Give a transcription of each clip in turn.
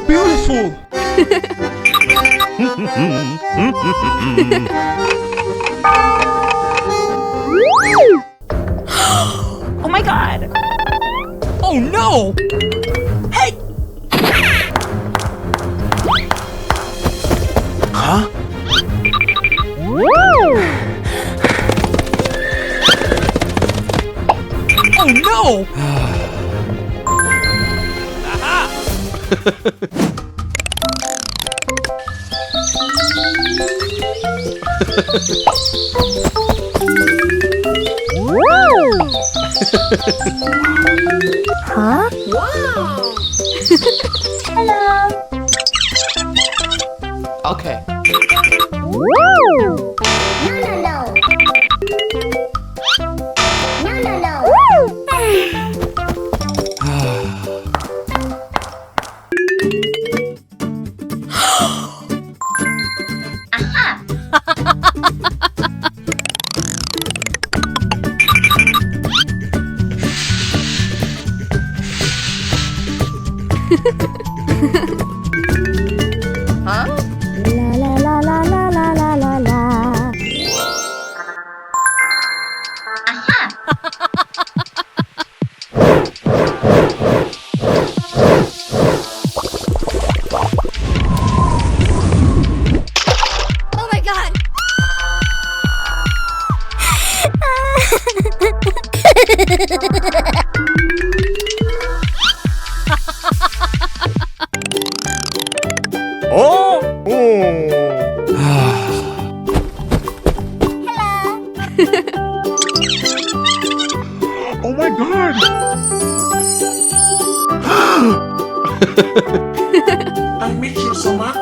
beautiful! Oh my god! Oh no! Hey! Huh? Oh no! Huh? Wow! Hello. Okay. Woo! No, no, no. No, no, no. Huh? La la la la la la la la. Oh my god! Oh! Oh my god! I miss you so much.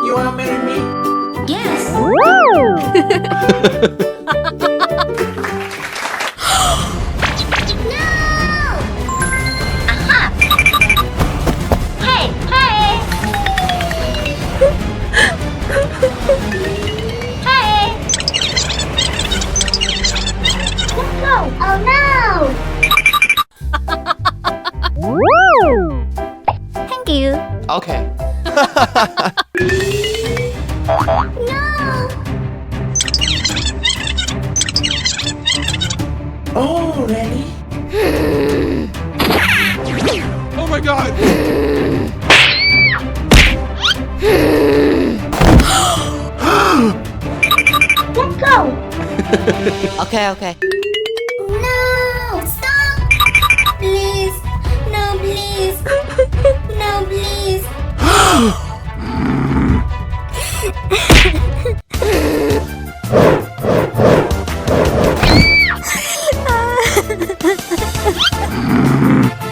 You wanna marry me? Yes. Hey, hey. Hey. Let's go. Oh no. Thank you. Okay. No. Oh, really? Oh my god! Let's go. Okay, okay. No. Stop. Please. No, please. No, please.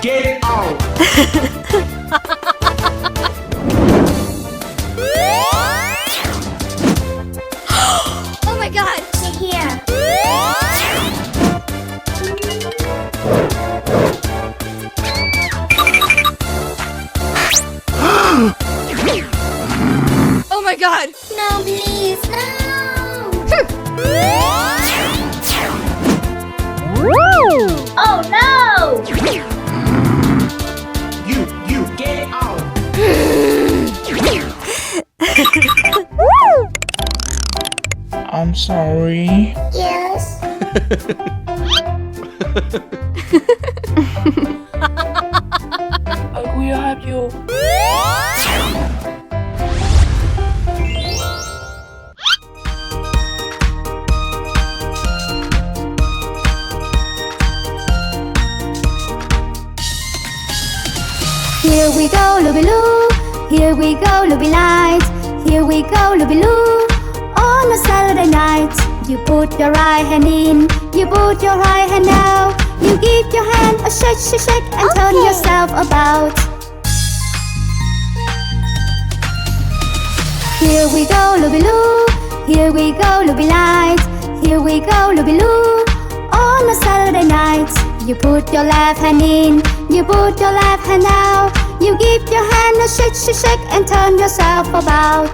Get out! Oh my god! Sit here. Oh my god! No, please. No. Oh no! You, get out! I'm sorry. Yes. I will help you. Here we go, Looby-Loo. Here we go, Looby Light. Here we go, Looby-Loo. On a Saturday night, you put your right hand in, you put your right hand out. You give your hand a shake, shake, shake, and turn yourself about. Here we go, Looby-Loo. Here we go, Looby Light. Here we go, Looby-Loo. On a Saturday night, you put your left hand in, you put your left hand out. You give your hand a shake, shake, shake, and turn yourself about.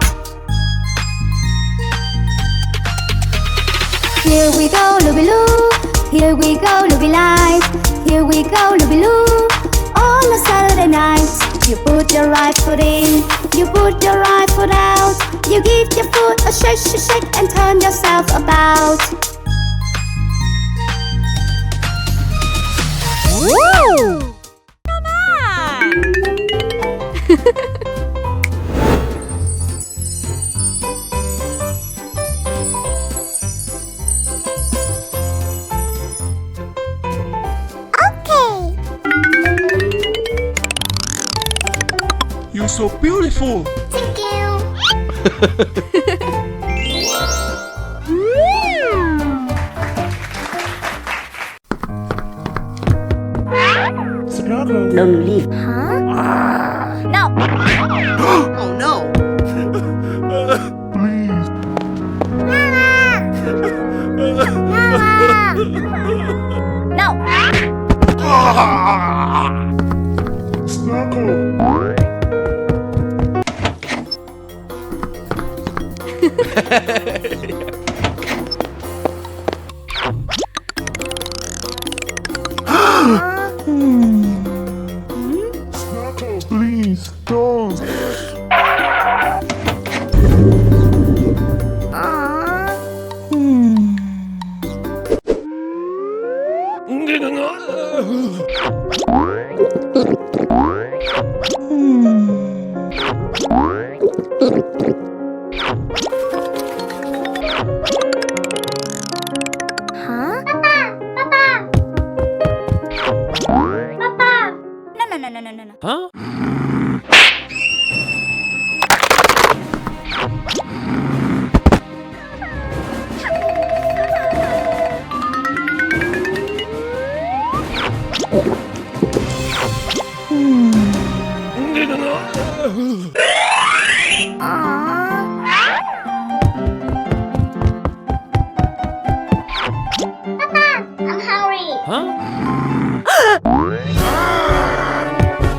Here we go, Looby-Loo. Here we go, Looby Light. here we go, Looby-Loo. On a Saturday night, you put your right foot in, you put your right foot out. You give your foot a shake, shake, shake, and turn yourself about. Woo! Come on! You're so beautiful. Thank you. Snuggle. Don't leave. No! Oh no! Please. No! Snuggle. Snuggle, please, don't. No. Huh? I'm hungry. Huh?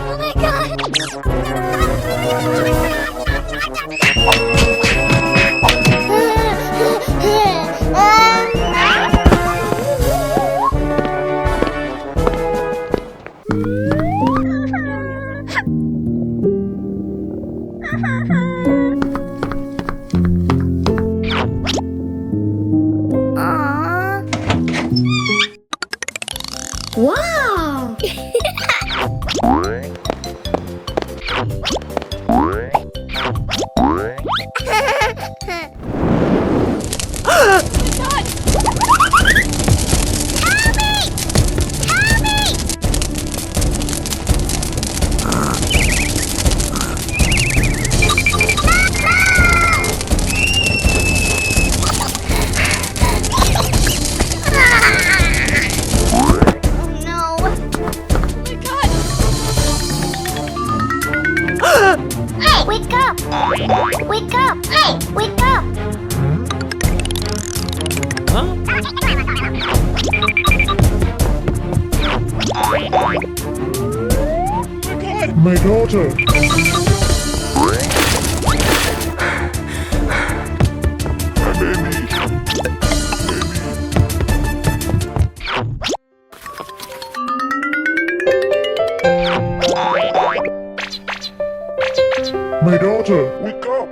Oh my god! Wow! Wake up! Wake up! Hey, wake up! Huh? My daughter. My daughter, wake up!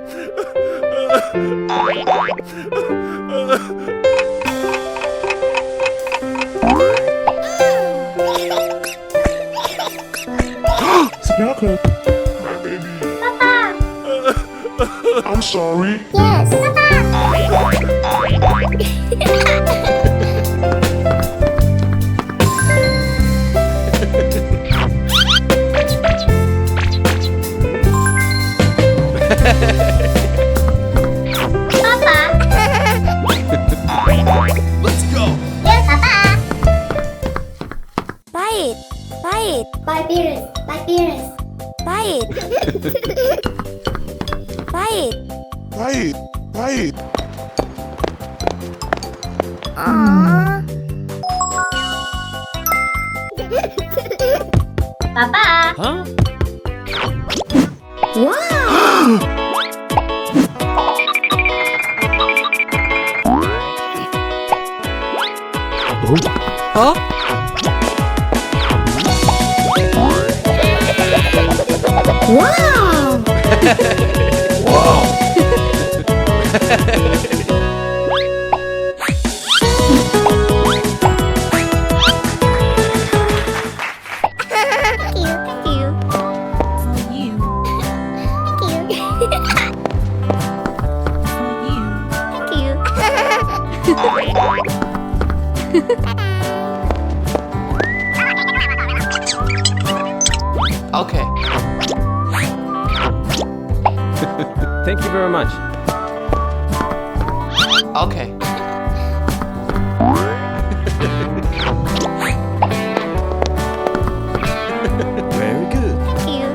Snuggle. My baby. Papa. I'm sorry. Yes, Let's go. Yes, Papa. Bite! Bite! Bye, parents. Bye, parents. Bite! Bite! Right. Right. Papa. Huh? Huh? Wow! Thank you. For you. Thank you. For you. Thank you. Okay. Thank you very much. Okay. Very good. Thank you.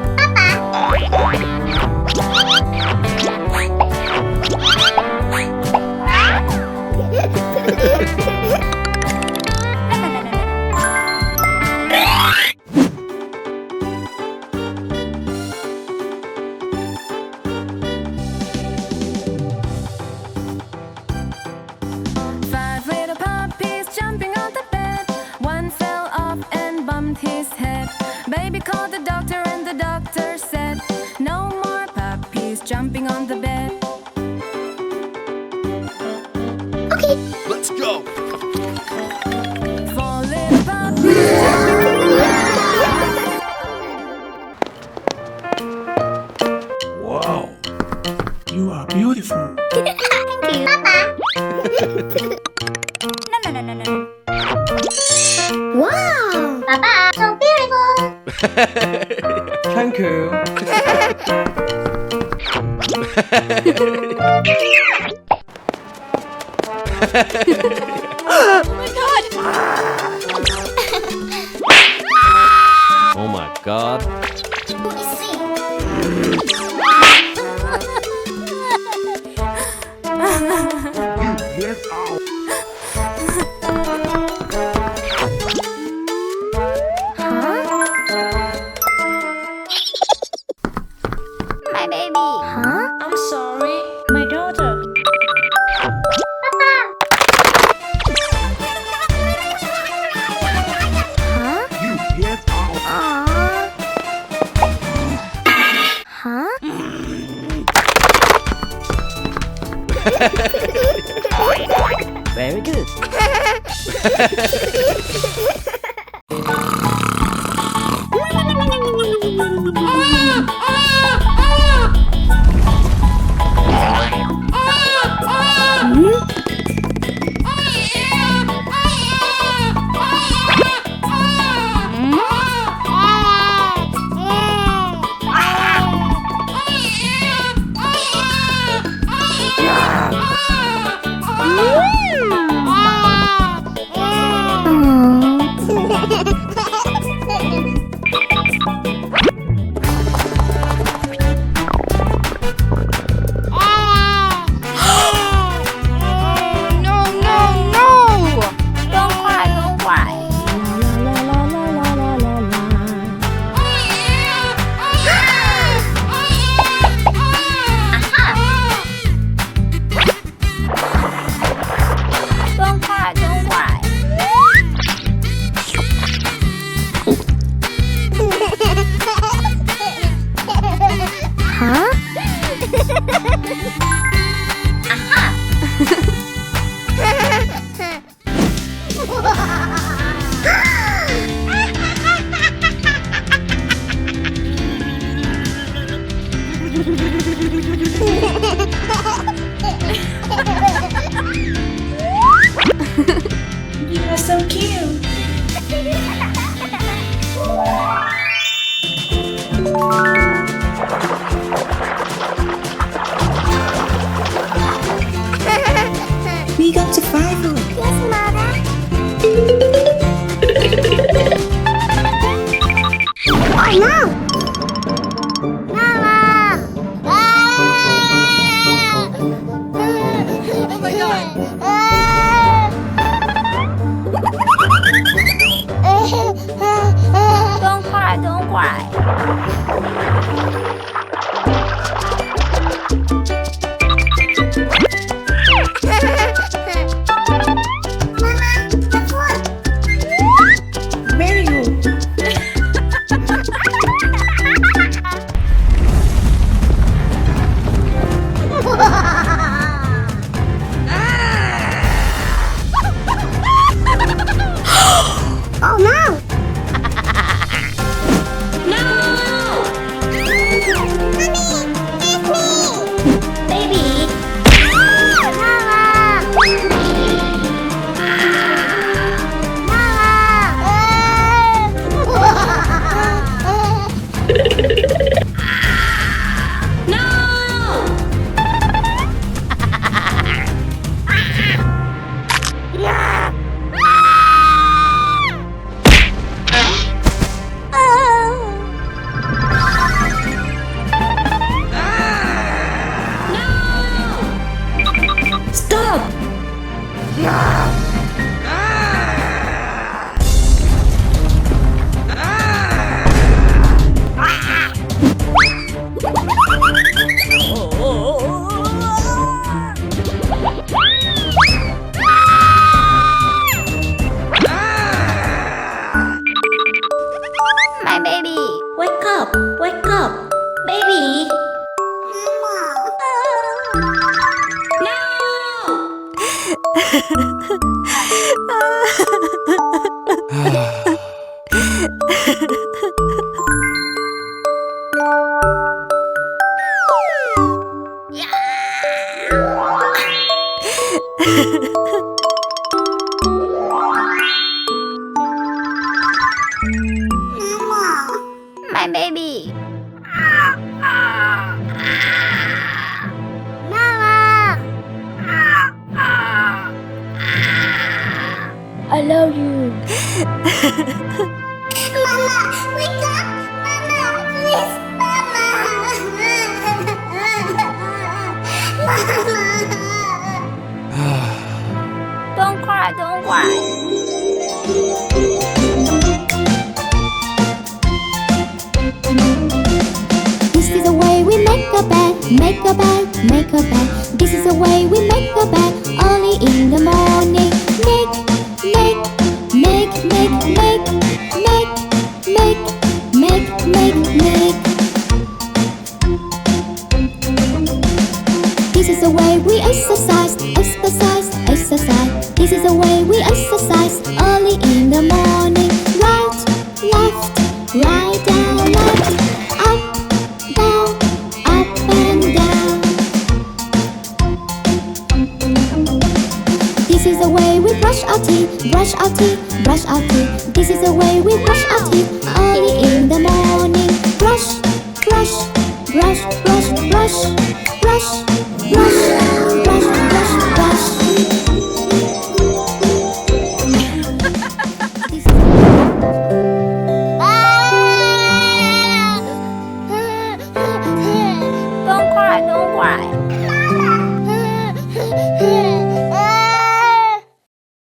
Five little puppies jumping on the bed. One fell off and bumped his head. Baby called the doctor and the doctor said, no more puppies jumping on the bed. Let's go. Four little puppies. Wow. You are beautiful. Thank you. No. Wow! Papa, so beautiful. Thank you. Oh my god. Get out. My baby. Huh? I'm sorry, my daughter. You get out. Huh? Very good. My baby. Mama. I love you. Mama, wake up. Mama, please. Mama. Don't cry, don't cry. This is the way we make a bed, make a bed, make a bed. This is the way we make a bed early in the morning. Make, make, make, make, make, make, make, make, make, make. This is the way we exercise, exercise, exercise. This is the way we exercise early in the morning. Right, left, right, down, left, up, down, up and down. This is the way we brush our teeth, brush our teeth, brush our teeth. This is the way we brush our teeth early in the morning. Brush, brush, brush, brush, brush, brush, brush, brush, brush, brush. This is Don't cry, don't cry.